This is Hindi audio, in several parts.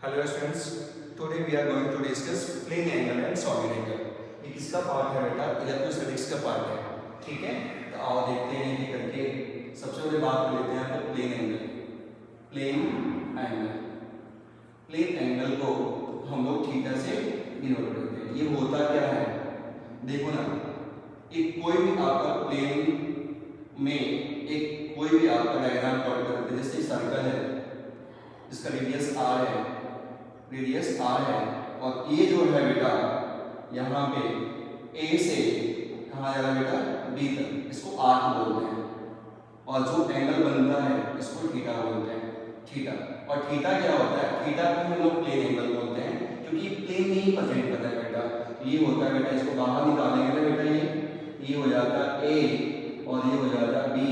Hello students, today we are going to discuss plane angle and solid angle. ये किसका पार्ट है बेटा? इलेक्ट्रोस्टैटिक्स का पार्ट है। ठीक है, तो आओ देखते हैं कि करके सबसे पहले बात कर लेते हैं आपको प्लेन एंगल। प्लेन एंगल को हम लोग थीटा से डिनोट करते हैं। ये होता क्या है देखो ना, एक कोई भी आपका प्लेन में एक कोई भी आपका डायग्राम प्लॉट करते हैं। जैसे सर्कल है, इसका रेडियस आर है और ये जो है बेटा यहाँ पे ए से कहाँ जा रहा है बेटा? बी तक, इसको आर्क बोलते हैं। और जो एंगल बनता है इसको थीटा बोलते हैं। थीटा और थीटा क्या होता है? थीटा को हम लोग प्लेन एंगल बोलते हैं क्योंकि प्लेन में ही प्रेजेंट करता है बेटा। ये होता है बेटा, इसको बाहर निकालेंगे ना बेटा, ये हो जाता है ए और ये हो जाता है बी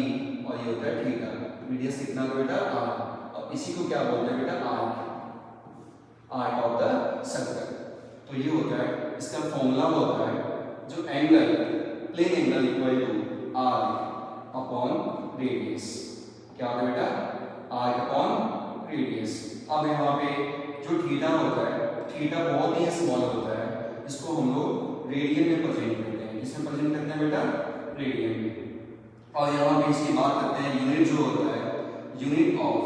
और ये होता है थीटा। रेडियस कितना हो बेटा? आर। अब इसी को क्या बोलते हैं बेटा? Arc of the circle. तो ये होता है, इसका फॉर्मूला होता है जो angle plane angle equal to R upon radius. क्या होता है बेटा? R upon radius. अब यहाँ पे जो थीटा होता है, थीटा बहुत ही स्मॉल होता है, इसको हम लोग रेडियन में प्रेजेंट करते हैं। किसमें प्रेजेंट करते हैं बेटा? रेडियन में। और यहाँ पे इसकी बात करते हैं, यूनिट जो होता है, यूनिट ऑफ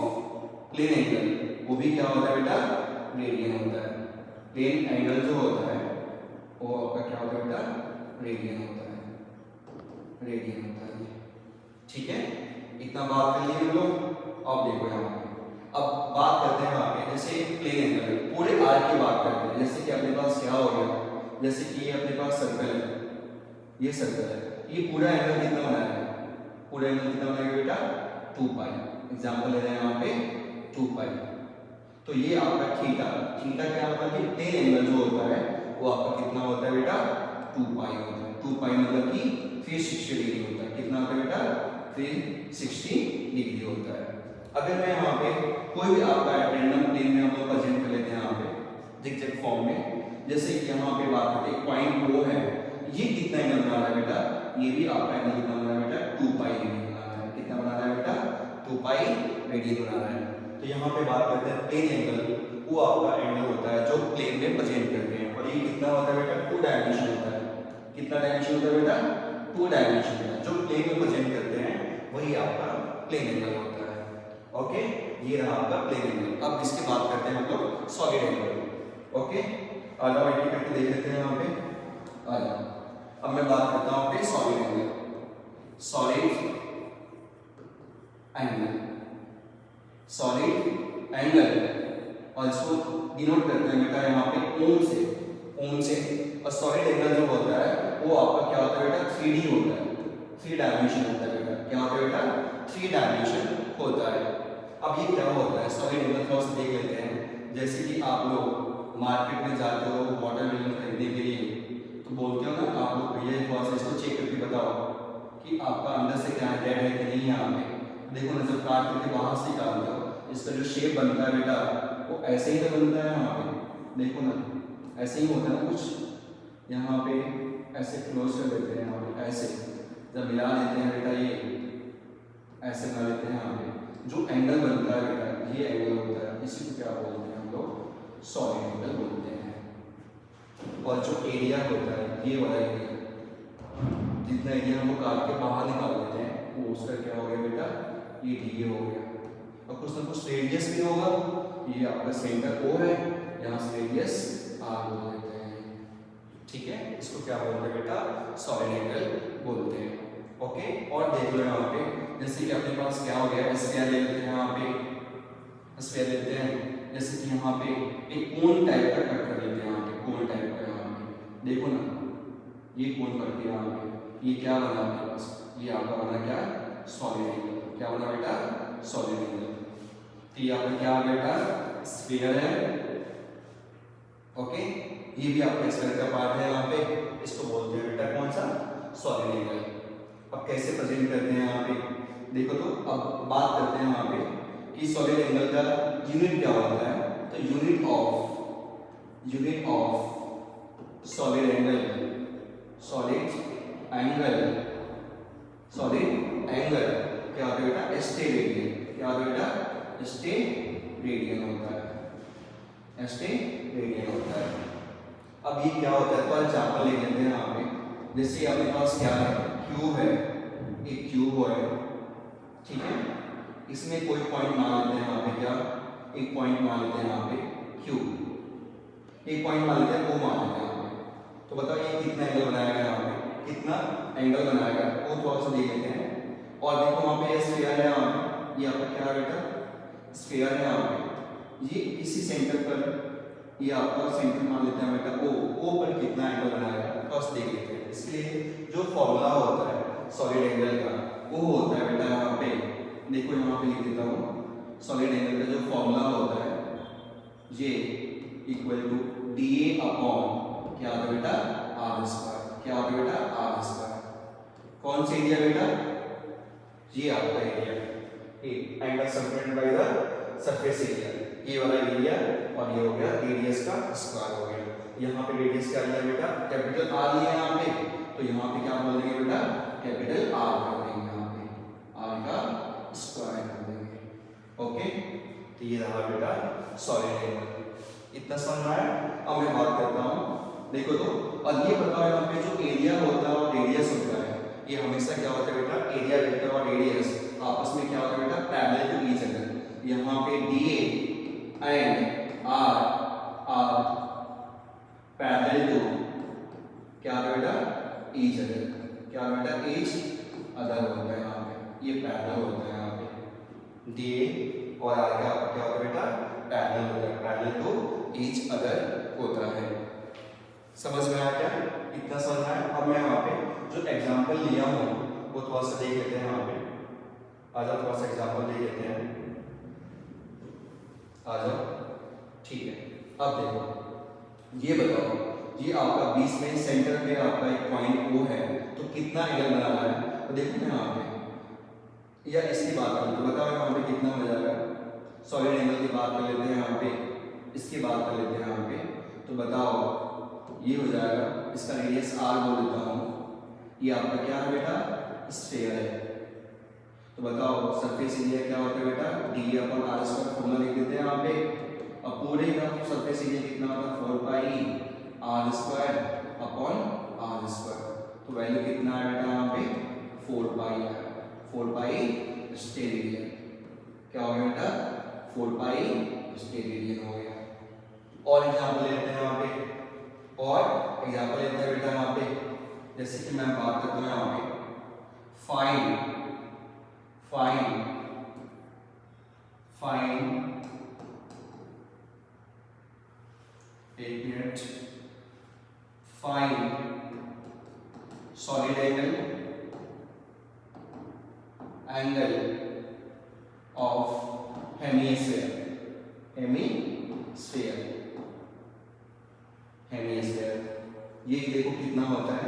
प्लेन एंगल, वो भी क्या होता है बेटा? रेडियन होता है। प्लेन एंगल जो होता है वो आपका क्या होता है बेटा? रेडियन होता है। रेडियन होता है। ठीक है, इतना बात कर लिए हम लोग। अब देखो यहाँ पे, अब बात करते हैं यहाँ पे, जैसे प्लेन एंगल पूरे आर्क की बात करते हैं। जैसे कि अपने पास क्या हो गया, जैसे कि ये अपने पास सर्कल है, ये सर्कल है, ये पूरा एंगल कितना बनाया है? पूरा एंगल कितना बनाएगा बेटा? 2 पाई। एग्जाम्पल ले रहे हैं यहाँ पे 2 पाई। तो ये आपका थीटा क्या होता है? प्लेन एंगल जो होता है वो आपका कितना होता है बेटा? 2 पाई होता है। 2 पाई मतलब कि 360 डिग्री होता है। कितना होता है बेटा? 360 डिग्री होता है। अगर मैं यहाँ पे कोई भी आपका रैंडम प्लेन में हम लोग प्रेजेंट कर लेते हैं यहाँ पे जिगजैग फॉर्म में, जैसे कि यहाँ पे बात करते हैं पॉइंट O है, ये कितना एंगल बना रहा है बेटा? ये भी आपका एंगल कितना बना रहा है बेटा? 2 पाई रेडियन बना रहा है। कितना बना रहा है बेटा? 2 पाई रेडियन बना रहा है। तो यहाँ पे बात करते हैं प्लेन एंगल, वो आपका एंगल होता है जो प्लेन में प्रेजेंट करते हैं। और ये कितना होता है बेटा? 2 डायमेंशन होता है। कितना डायमेंशन होता है बेटा? 2 डायमेंशन है। जो प्लेन में प्रेजेंट करते हैं वही आपका प्लेन एंगल होता है। ओके, ये रहा आपका प्लेन एंगल। अब इसकी बात करते हैं हम लोग सॉलिड एंगल। ओके, आ जाओ एक करके देख लेते हैं यहाँ पे। आ जाओ, अब मैं बात करता हूँ पे सॉलिड एंगल। सॉलिड एंगल और इसको डिनोट करते हैं बेटा यहाँ पे ओम से। और सॉलिड एंगल जो होता है वो आपका क्या होता है बेटा? 3D होता है। 3 डायमेंशन होता है बेटा। क्या होता है बेटा? 3 डायमेंशन होता है। अब ये क्या होता है? सॉलिड एंगल थोड़ा सा देख लेते हैं। जैसे कि आप लोग मार्केट में जाते हो वाटरमेलन खरीदने के लिए, तो बोलते हो ना आप लोग, भैया थोड़ा सा इसको चेक करके बताओ कि आपका अंदर से क्या रेड है कि नहीं। यहाँ पे देखो ना, जब काट करके बाहर से निकालते हो, इसका जो शेप बनता है बेटा वो ऐसे ही तो बनता है। यहाँ पे देखो ना, ऐसे ही होता है ना कुछ। यहाँ पे ऐसे क्लोज कर देते हैं, यहाँ पे ऐसे जब मिला देते हैं बेटा, ये ऐसे बना लेते हैं। यहाँ पे जो एंगल बनता है बेटा, ये एंगल होता है, इसी को क्या बोलते हैं हम लोग? सॉलिड एंगल बोलते हैं। और जो एरिया होता है, ये वाला एरिया, जितना एरिया हम लोग काट के बाहर निकाल देते हैं, वो उसका क्या हो गया बेटा? ये डी हो गया। और कुछ ना कुछ रेडियस भी होगा। ये आपका सेंटर O है, यहाँ से रेडियस R बोल देते हैं। ठीक है, इसको क्या बोलते हैं बेटा? सॉलिड एंगल बोलते हैं। ओके, और देख लो यहाँ पे, जैसे कि अपने पास क्या हो गया? स्फीयर ले लेते हैं। यहाँ पे स्फीयर लेते हैं, जैसे कि यहाँ पे एक कोन टाइप का कट कर लेते हैं। यहाँ पे कोन टाइप का, यहाँ पे देखो ना, ये कोन कट के यहाँ पे ये क्या बना आपके पास? ये आपका बना क्या? Solid angle. क्या बना बेटा? Solid angle. तो ये आपका क्या बेटा? स्फीयर है। ओके, ये भी आपका स्फीयर का पार्ट है। यहाँ पे इसको बोलते हैं बेटा कौन सा? Solid angle. अब कैसे प्रेजेंट करते हैं यहाँ पे देखो, तो अब बात करते हैं यहाँ पे कि सॉलिड एंगल का यूनिट क्या होता है। तो यूनिट ऑफ सॉलिड एंगल क्या होता है बेटा? Stay radian. क्या होता है बेटा? स्टे रेडियन होता है। रेडियन होता है। अब ये क्या होता है, फॉर एग्जाम्पल ले लेते हैं यहाँ पे, जैसे अपने पास क्या है, क्यूब है, एक क्यूब है, ठीक है, इसमें कोई पॉइंट मान लेते हैं यहाँ पे, क्या एक पॉइंट मान लेते हैं यहाँ पे क्यूब, एक पॉइंट मान लेते हैं ओ मान लेते हैं यहाँ पे। तो बताओ ये कितना एंगल बनाएगा, यहाँ पे कितना एंगल बनाएगा वो थोड़ा सा देख लेते हैं। और देखो वहाँ पे स्फीयर है, यहाँ पे ये आपका क्या है बेटा, स्फीयर है यहाँ पे, ये इसी सेंटर पर, ये आपका सेंटर मान लेते हैं बेटा ओ पर कितना एंगल बनाएगा फर्स्ट देख लेते हैं। इसके लिए जो फॉर्मूला होता है सॉलिड एंगल का वो होता है बेटा, यहाँ पे देखो, यहाँ पे लिख देता हूँ, सॉलिड एंगल का जो फॉर्मूला होता है ये equal to D A upon क्या होता है बेटा, आर स्क्वायर, क्या होता है बेटा, आर स्क्वायर। कौन सा एरिया बेटा, ये आपका area, angle subtended by the surface area, ये वाला एरिया, और ये हो गया रेडियस का स्क्वायर हो गया। यहाँ पे रेडियस क्या लिया बेटा, कैपिटल आर लिया यहाँ पे, तो यहाँ पे क्या बोल देंगे बेटा, कैपिटल आर कर देंगे, यहाँ पे आर का स्क्वायर कर देंगे। ओके, तो ये रहा बेटा सॉलिड एंगल, इतना समझ में आया। अब मैं बात करता हूँ, देखो तो, और ये बताओ यहाँ पे जो एरिया होता है और रेडियस होता है, ये हमेशा क्या होता है बेटा, एरिया वेक्टर और रेडियस आपस में क्या होता है बेटा, पैरेलल टू ईच अदर। यहाँ पे DA and R parallel to क्या होता है बेटा, ईच अदर, क्या होता है बेटा, ईच अदर होता है, यहाँ पे ये पैरेलल होता है, यहाँ पे डीए और आर का क्या होता है बेटा, पैरेलल होता है, पैरेलल टू ईच अदर होता है। समझ में आया क्या, इतना समझ में आया। अब मैं यहाँ पे जो एग्जांपल लिया हूँ वो थोड़ा सा देख लेते हैं, यहाँ पे आ जाओ, थोड़ा सा एग्जांपल देख लेते हैं, आ जाओ, ठीक है। अब देखो, ये बताओ, ये आपका बीच में सेंटर पे आपका एक पॉइंट ओ है, तो कितना एंगल बनाना है, तो देखो मैं यहाँ पे, या इसकी बात करूँ तो बताओ यहाँ पे कितना हो जाएगा, सॉलिड एंगल की बात कर लेते हैं यहाँ पे, इसकी बात कर लेते हैं यहाँ पे, तो बताओ ये हो जाएगा, इसका रेडियस आर बोल देता हूँ, ये आपका क्या है बेटा, स्फीयर है। तो बताओ सरफेस एरिया क्या होता है बेटा, D upon R square, formula लिख देते हैं यहाँ पे। अब पूरे का सरफेस एरिया कितना होता है, 4 pi R square upon R square, तो वैल्यू कितना है बेटा, यहाँ पे 4 पाई है, 4 पाई स्टेरेडियन, क्या हो गया बेटा, 4 पाई स्टेरेडियन हो गया। और एग्जाम्पल लेते हैं यहाँ पे, और एग्जाम्पल लेते हैं बेटा यहाँ पे, जैसे कि मैं बात करता हूँ यहाँ पे, फाइंड एक minute, find solid angle of hemisphere, ये देखो कितना होता है,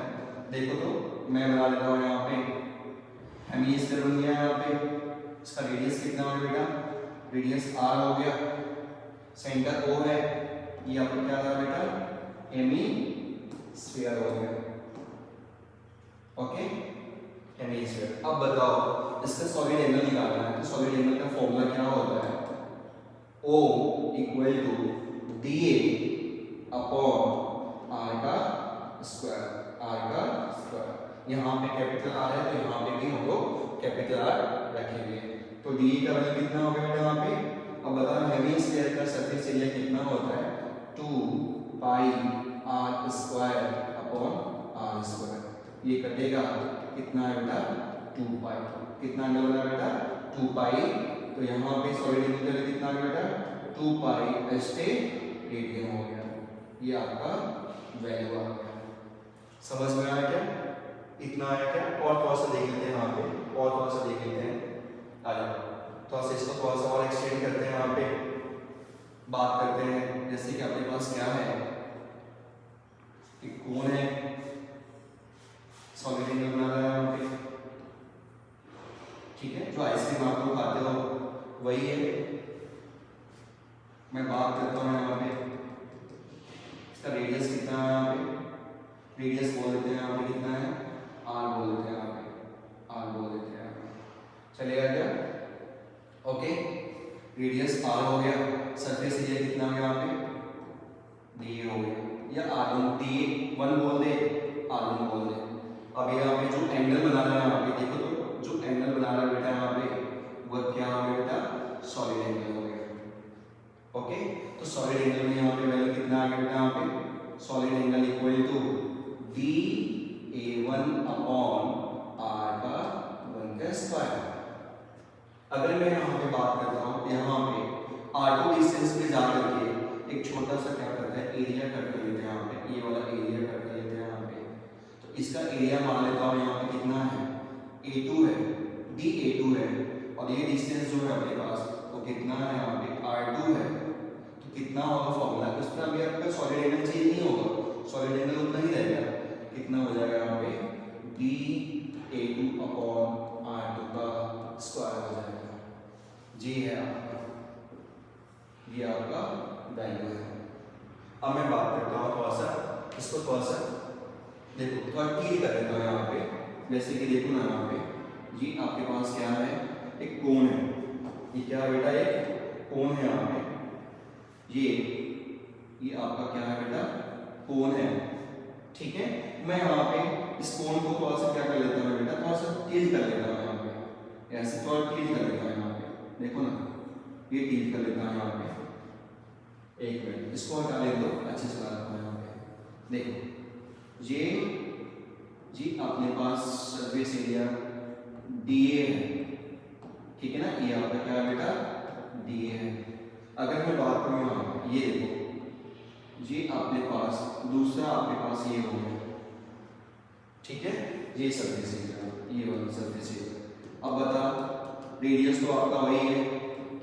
देखो तो मैं बना लेता हूँ यहाँ पे, हेमिस्फीयर बन गया यहाँ पे, इसका रेडियस कितना हो गया बेटा, रेडियस आर हो गया, सेंटर ओ है, ये आपको क्या था बेटा, हेमिस्फीयर हो गया। Okay, hemisphere. अब बताओ इसका सॉलिड एंगल निकालना है, तो सॉलिड एंगल का फॉर्मूला क्या होता है, O equal to D A upon R का स्क्वायर, यहाँ पे कैपिटल आर है तो यहाँ पे भी हम लोग कैपिटल आर रखेंगे, तो डी का वैल्यू कितना हो गया यहाँ पे। अब बताओ हेमिस्फीयर का सरफेस एरिया कितना होता है, 2 pi R square upon R square, ये कटेगा कितना है बेटा, 2 पाई, कितना एंगल बना बेटा, 2 पाई, तो यहाँ पे सॉलिड एंगल कितना है बेटा, 2 पाई स्टेरेडियन हो गया, ये आपका वैल्यू आ गया। समझ में आया क्या, इतना आया क्या। और थोड़ा सा देख लेते हैं यहाँ पे, और थोड़ा सा देख लेते हैं, आ जाओ थोड़ा सा इसको थोड़ा सा और एक्सटेंड करते हैं, यहाँ पे बात करते हैं, जैसे कि अपने पास क्या है, एक कोन है, सॉलिड एंगल बना रहा है यहाँ पे, ठीक है, जो आइसक्रीम आप लोग खाते हो वही है। मैं बात करता हूँ यहाँ पे, इसका रेडियस कितना है, यहाँ पे रेडियस बोल देते हैं, यहाँ पे कितना है, आर बोल देते हैं, यहाँ पे आर बोल देते हैं, चलेगा क्या। ओके, रेडियस आर हो गया, सरफेस एरिया कितना हो गया यहाँ पे डी ए हो गया, या R1 D1 बोल दे, R1 बोल दे। अब यहाँ पे जो एंगल बना रहा है यहाँ पे देखो, तो जो एंगल बना रहा है बेटा यहाँ पे वो क्या हो गया बेटा, सॉलिड एंगल हो गया। ओके, तो सॉलिड एंगल में यहाँ पे वैल्यू कितना आ गया बेटा, यहाँ पे solid angle equal to DA1 upon R का 1 का स्क्वायर। अगर मैं यहाँ पे बात करता हूँ, यहाँ पे R2 डिस्टेंस पे जा करके एक छोटा सा क्या करता है, एरिया कट कर लेते हैं यहाँ पे, ये वाला एरिया कट कर लेते हैं यहाँ पे। तो इसका एरिया मान लेता हूँ यहाँ पे कितना है, A2 है, DA2 है, और ये डिस्टेंस जो है अपने पास वो कितना है यहाँ पे R2 है। तो कितना होगा फॉर्मूला, इसमें अभी आपका सॉलिड एंगल चेंज नहीं होगा, सॉलिड एंगल उतना ही रहेगा। कितना हो जाएगा यहाँ पे, DA2 अपॉन R2 का स्क्वायर हो जाएगा। जी है आपका, ये आपका वैल्यू है। अब मैं बात करता हूँ थोड़ा सा, इसको थोड़ा सा देखो, थोड़ा क्लियर कर देता हूँ यहाँ पे। जैसे कि देखो ना यहाँ पे, ये आपके पास क्या है, एक कोण है, ये क्या है बेटा, एक कोण है यहाँ पे, ये आपका क्या है बेटा, कोण है। ठीक है, मैं यहाँ पे इस कोण को थोड़ा सा क्या कर लेता हूँ बेटा, थोड़ा सा तेज कर लेता हूँ यहाँ पे, ऐसे थोड़ा तेज कर लेता हूँ यहाँ पे, देखो ना, ये तेज कर लेता हूँ यहाँ पे। एक मिनट, इसको हटा ले दो, अच्छे से लगा हूँ यहाँ पे। देखो ये अपने पास सरफेस एरिया DA है, ठीक है ना, ये आपका क्या है बेटा, DA है। अगर मैं बात करूँ यहाँ पे, ये देखो, ये आपके पास दूसरा आपके पास ये हो गया, ठीक है, ये सरफेस एरिया, ये वाला सरफेस एरिया। अब बता, रेडियस तो आपका वही है,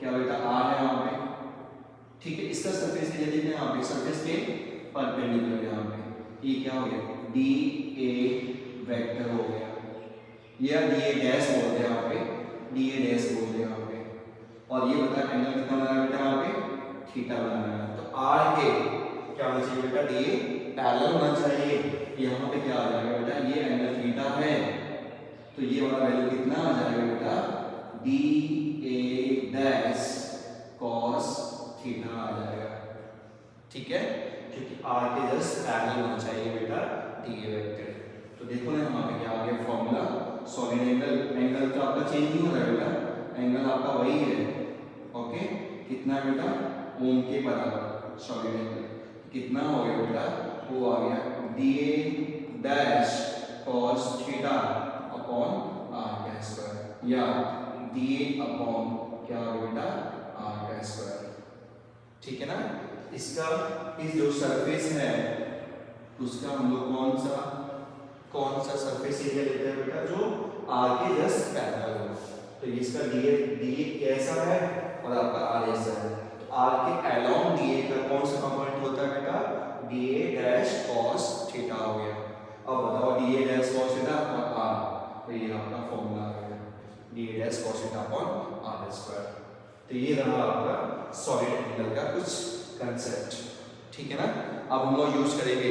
क्या बेटा, R है यहाँ पे, ठीक है। इसका सरफेस एरिया देखना यहाँ पे, सरफेस के परपेंडिकुलर यहाँ पे, ये क्या हो गया, DA वेक्टर हो गया, या DA डैश बोलते हैं यहाँ पे, DA डैश बोलते हैं यहाँ पे। और ये बता एंगल कितना बना है बेटा, यहाँ पे थीटा बना है। तो R के क्या होना चाहिए बेटा, DA पैरेलल होना चाहिए। यहाँ पे क्या आ जाएगा बेटा, ये एंगल थीटा है, तो ये वाला वैल्यू कितना आ जाएगा बेटा, DA डैश cos थीटा आ जाएगा, ठीक है, क्योंकि R के जस्ट पैरेलल होना चाहिए बेटा DA वेक्टर। तो देखो ना यहाँ पे क्या आ गया फॉर्मूला, सॉलिड एंगल तो आपका चेंज नहीं हो रहा है बेटा, एंगल आपका वही है। ओके, कितना है बेटा, ओम के बराबर सॉलिड एंगल कितना हो गया बेटा, वो आ गया DA dash cos theta upon R का स्क्वायर, या DA अपॉन क्या हो गया बेटा, R का स्क्वायर, ठीक है ना। इसका इस जो सरफेस है उसका हम लोग कौन सा सरफेस एरिया लेते हैं बेटा, जो R के जस्ट पैरेलल हो। तो इसका DA कैसा है और आपका R ऐसा है, तो R के अलोंग DA का कौन सा कंपोनेंट होता है बेटा, DA डैश cos थीटा हो गया। अब बताओ DA डैश cos थीटा और R, तो ये आपका फॉर्मूला आ गया, DA dash cos theta upon R square. तो ये रहा आपका सॉलिड एंगल का कुछ कंसेप्ट, ठीक है ना। अब हम लोग यूज करेंगे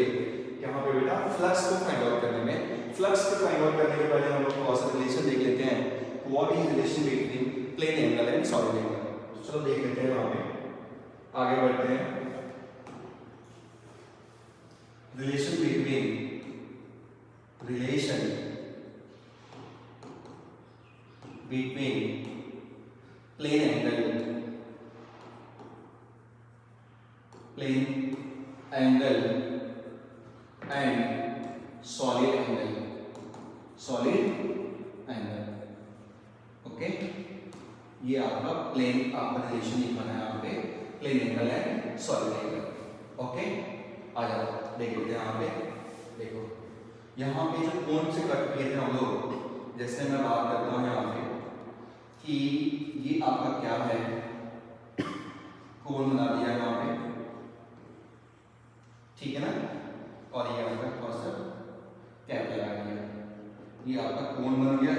यहाँ पे बेटा फ्लक्स को फाइंड आउट करने में। फ्लक्स को फाइंड आउट करने के पहले हम लोग थोड़ा सा रिलेशन देख लेते हैं, what is relation between plane angle and solid angle. चलो देख लेते हैं, वहां पे आगे बढ़ते हैं। Relation between plane angle and solid angle. Okay, ये आपका प्लेन आपका रिलेशन लिखना है यहाँ पे, plane angle and solid angle. Okay, आ जाओ देख लेते हैं यहाँ पे। देखो यहाँ पे जो कोण से कट किए थे हम लोग, जैसे मैं बात करता हूँ यहाँ पे कि ये आपका क्या है, कोण बना दिया यहाँ पे, ठीक है ना, और ये आपका थोड़ा सा कैप लगा दिया, ये आपका कोण बन गया।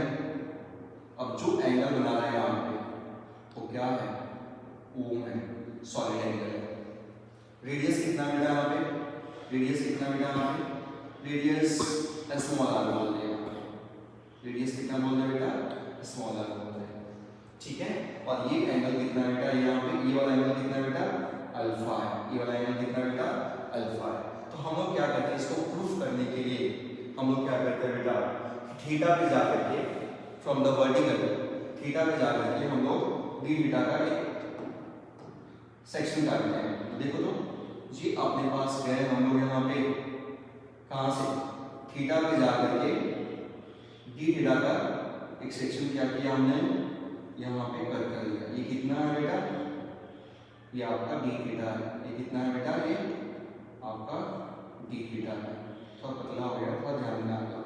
अब जो एंगल बना रहा है यहाँ पे वो क्या है, ओम है, सॉलिड एंगल है। रेडियस कितना मिला यहाँ पे, रेडियस कितना मिला यहाँ पे, रेडियस स्मॉल आर बोल दिया, रेडियस कितना बोल दिया बेटा, स्मॉल आर बोल दिया, ठीक है। और ये एंगल कितना बेटा, यहाँ पे ये वाला एंगल कितना बेटा, अल्फा है, ये वाला एंगल कितना बेटा, हम लोग क्या करते हैं बेटा, थीटा पे जा करके फ्रॉम द वर्टिकल थीटा पे जा करके हम लोग डी थीटा का एक सेक्शन काटते हैं। तो देखो तो जी अपने पास गए हम लोग यहाँ पे कहाँ से थीटा पे जा करके डी थीटा का एक सेक्शन क्या किया हमने यहाँ पे कर लिया। ये कितना है बेटा, ये आपका डी थीटा है। ये कितना है बेटा, ये आपका डी थीटा है। थोड़ा पतला हो गया, थोड़ा ध्यान देना आपका।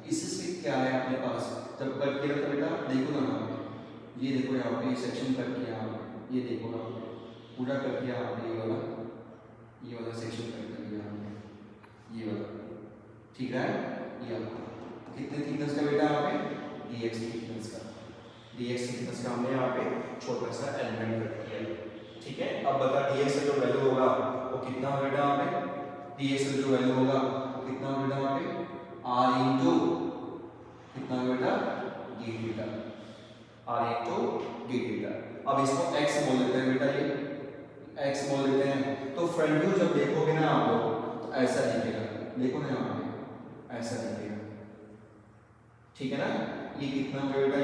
इससे क्या है अपने पास जब कट किया तो बेटा देखो ना यहाँ पे, ये देखो यहाँ पे सेक्शन कट किया यहाँ पे, ये देखो यहाँ पे पूरा कट किया यहाँ पे, ये वाला सेक्शन कट कर दिया यहाँ पे, ये वाला ठीक है। ये आपका कितने थिकनेस का बेटा यहाँ पे, dx थिकनेस का, dx थिकनेस का हमने यहाँ पे छोटा सा एलिमेंट कट किया। ठीक है, अब बता dx का जो वैल्यू होगा वो कितना होगा बेटा यहाँ पे, dx का जो वैल्यू होगा कितना होगा बेटा यहाँ पे, r इंटू कितना होगा बेटा d theta, r into d theta. अब इसको x बोल देते हैं बेटा, ये x बोल देते हैं। तो फ्रंट व्यू जब देखोगे ना आप लोग तो ऐसा दिखेगा, देखो ना यहाँ पे ऐसा दिखेगा, ठीक है ना। ये कितना हो गया बेटा,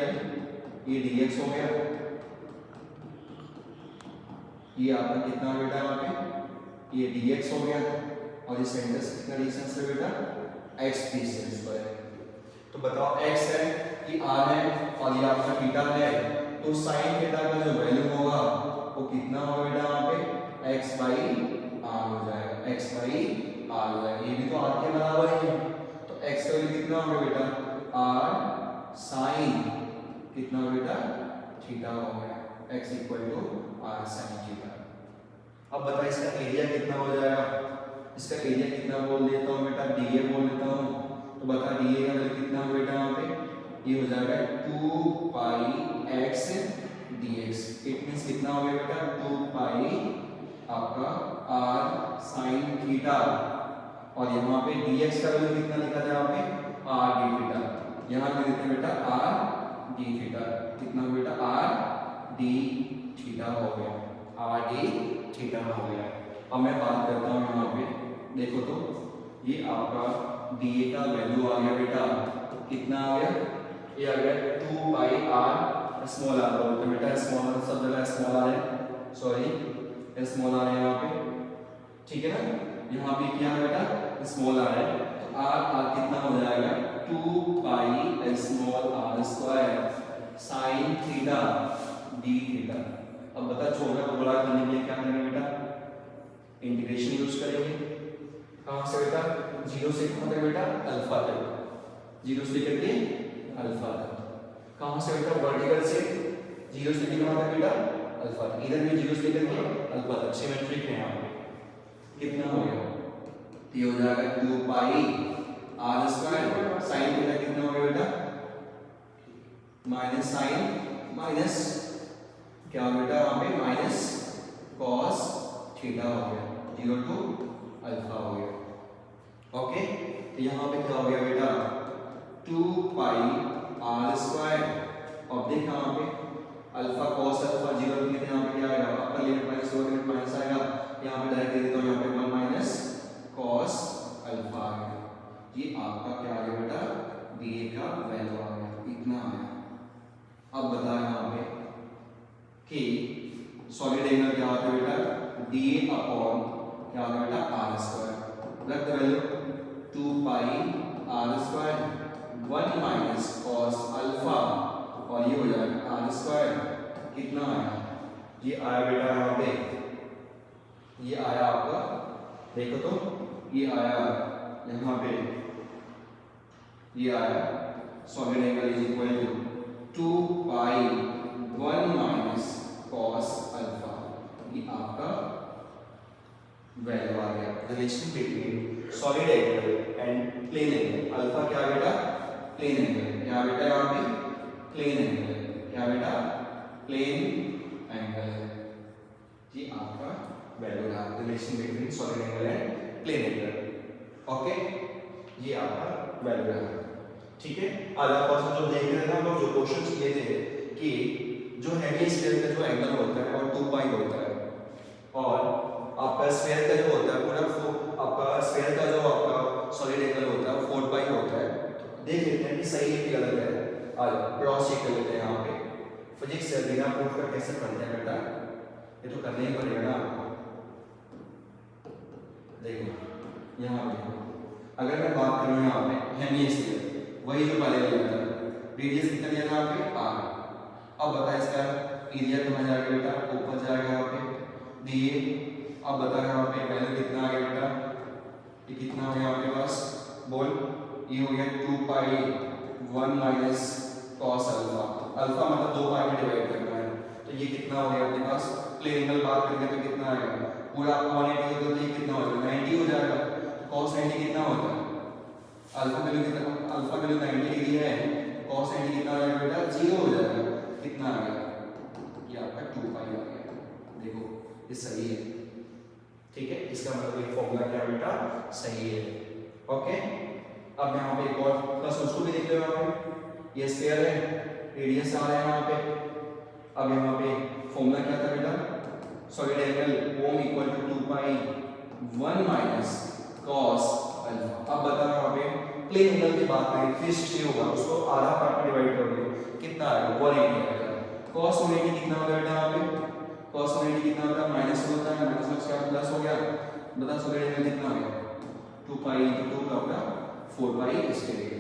ये dx हो गया, ये आपका कितना हो बेटा यहाँ पे, ये dx हो गया, और ये सेंटर से कितना डिस्टेंस है बेटा, x डिस्टेंस पर है। तो बताओ x है, ये r है और ये आपका थीटा है, तो sin थीटा का जो वैल्यू होगा वो कितना होगा बेटा यहाँ पे, x बाई r हो जाएगा, x बाई r हो जाएगा। ये भी तो r के बराबर ही है, तो x का वैल्यू कितना होगा बेटा, r sin कितना होगा बेटा, थीटा हो गया, x equal to r sin theta. अब बता इसका एरिया कितना हो जाएगा, इसका एरिया कितना बोल देता हूँ बेटा, dA बोल देता हूँ। तो बता dA का वैल्यू कितना हो बेटा यहाँ पे, ये हो जाएगा 2 पाई x dx। इट मींस कितना हो गया बेटा, 2 पाई आपका r sin थीटा, और यहाँ पे dx का वैल्यू कितना लिखा था यहाँ पे, r d थीटा। यहाँ पे देते हैं बेटा r d थीटा, कितना हो बेटा, r d थीटा हो गया, r d थीटा हो गया। अब मैं बात करता हूँ यहाँ पे, देखो तो ये आपका dA का वैल्यू आ गया बेटा, कितना आ गया, ये आ गया 2 पाई r स्मॉल r बोलते हैं बेटा, स्मॉल सब जगह स्मॉल r है, सॉरी स्मॉल r है यहाँ पे, ठीक है ना। यहाँ पे क्या है बेटा, स्मॉल r है, तो r कितना हो जाएगा, 2 pi small r square sin theta d theta. अब बता छोटा को बड़ा करने के लिए क्या करेंगे बेटा, इंटीग्रेशन यूज करेंगे। कहाँ से बेटा, 0 से कहाँ तक बेटा, अल्फा तक, 0 से लेकर के अल्फा तक। कहाँ से बेटा, वर्टिकल से 0 से लेकर कहाँ तक बेटा, अल्फा तक। इधर भी 0 से लेकर के अल्फा तक, सिमेट्रिक है यहाँ पे। कितना हो गया, ये हो जाएगा 2 पाई r स्क्वायर sin थीटा, कितना हो गया बेटा, माइनस साइन माइनस क्या हो बेटा यहाँ पे, माइनस cos थीटा हो गया, 0 टू अल्फा हो गया। ओके, तो यहाँ पे क्या हो गया बेटा, 2 पाई r स्क्वायर, और देख यहाँ पे अल्फा cos अल्फा 0 के लिए यहाँ पे क्या आएगा, upper limit minus lower limit minus आएगा, यहाँ पे डायरेक्ट दे देता हूँ, यहाँ पे 1 माइनस cos अल्फा आ गया। ये आपका क्या आ गया बेटा, dA का वैल्यू आ गया, इतना आ गया। अब बता यहाँ पे कि सॉलिड एंगल क्या होता है बेटा, dA अपॉन क्या होगा बेटा, r स्क्वायर। रख the value 2 pi r square 1 minus cos alpha, और ये हो जाएगा r स्क्वायर, कितना आया, ये आया बेटा यहाँ पे, ये आया आपका, देखो तो ये आया यहाँ पे, ये आया solid angle is equal to 2 pi 1 minus cos alpha. ये आपका वैल्यू आ गया, relation between solid angle and plane angle. Alpha क्या बेटा, प्लेन एंगल, क्या बेटा यहाँ पे, प्लेन एंगल, क्या बेटा, प्लेन एंगल है। ये आपका वैल्यू रहा, relation between solid angle and plane angle. Okay, ये आपका वैल्यू रहा, ठीक है। अगला क्वेश्चन जो देख रहे थे हम लोग, जो क्वेश्चन किए थे कि जो हेवी स्फीयर का जो एंगल होता है और 2 पाई होता है, और आपका स्फीयर का जो होता है पूरा आपका स्फीयर का जो आपका सॉलिड एंगल होता है 4 पाई होता है। देख लेते हैं कि सही है कि गलत है। आ जाओ क्रॉस चेक कर लेते हैं यहाँ पे। फिजिक्स से बिना प्रूफ का कैसे पढ़ते हैं बेटा, ये तो करना ही पड़ेगा ना आपको। देखो यहाँ पे अगर मैं बात करूँ यहाँ पे हेमिस्फीयर, वही जो पहले लिया था, रेडियस कितना दिया था यहाँ पे r। अब बता इसका एरिया कितना जाएगा बेटा, ऊपर जाएगा यहाँ पे दिए। अब बता यहाँ पे पहले कितना आ गया बेटा, ये कितना हो गया आपके पास, बोल। ये हो गया 2 pi 1 minus cos alpha. Alpha मतलब 2 पाई में डिवाइड करना है, तो ये कितना हो गया अपने पास। प्लेन एंगल बात करेंगे तो कितना आएगा, पूरा 180 होता है, कितना हो जाएगा 90 हो जाएगा। तो कॉस 90 कितना होता है, अल्फा वैल्यू कितना, अल्फा वैल्यू 90 डिग्री है, कॉस 90 कितना हो जाएगा बेटा 0 हो जाएगा। कितना आ गया, ये आपका 2 पाई आ गया। देखो ये सही है, ठीक है, इसका मतलब ये फॉर्मूला क्या बेटा सही है। ओके, अब यहाँ पे एक और प्लस उसको भी देख लो। यहाँ पे ये स्फीयर है, रेडियस आ रहा है यहाँ पे। अब यहाँ पे फॉर्मूला क्या था बेटा, सॉलिड एंगल ओम equal to 2 pi 1 minus cos alpha. अब बता यहाँ पे प्लेन एंगल की बात करें, 360 होगा, उसको आधा पार्ट में डिवाइड कर दो, कितना आएगा 180 आएगा। कॉस 180 कितना होगा बेटा यहाँ पे, कॉस 180 कितना होता है माइनस होता है, माइनस का प्लस हो गया। बता सॉलिड एंगल कितना आ गया 2 पाई into 2 का होगा 4 पाई इसके लिए।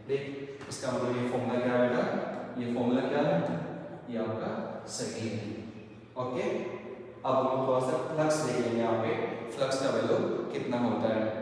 देख इसका मतलब ये फॉर्मूला क्या है बेटा, ये फॉर्मूला क्या है, ये आपका सही है। ओके, अब हम थोड़ा सा फ्लक्स देख लेंगे। यहाँ पे फ्लक्स का वैल्यू कितना होता है।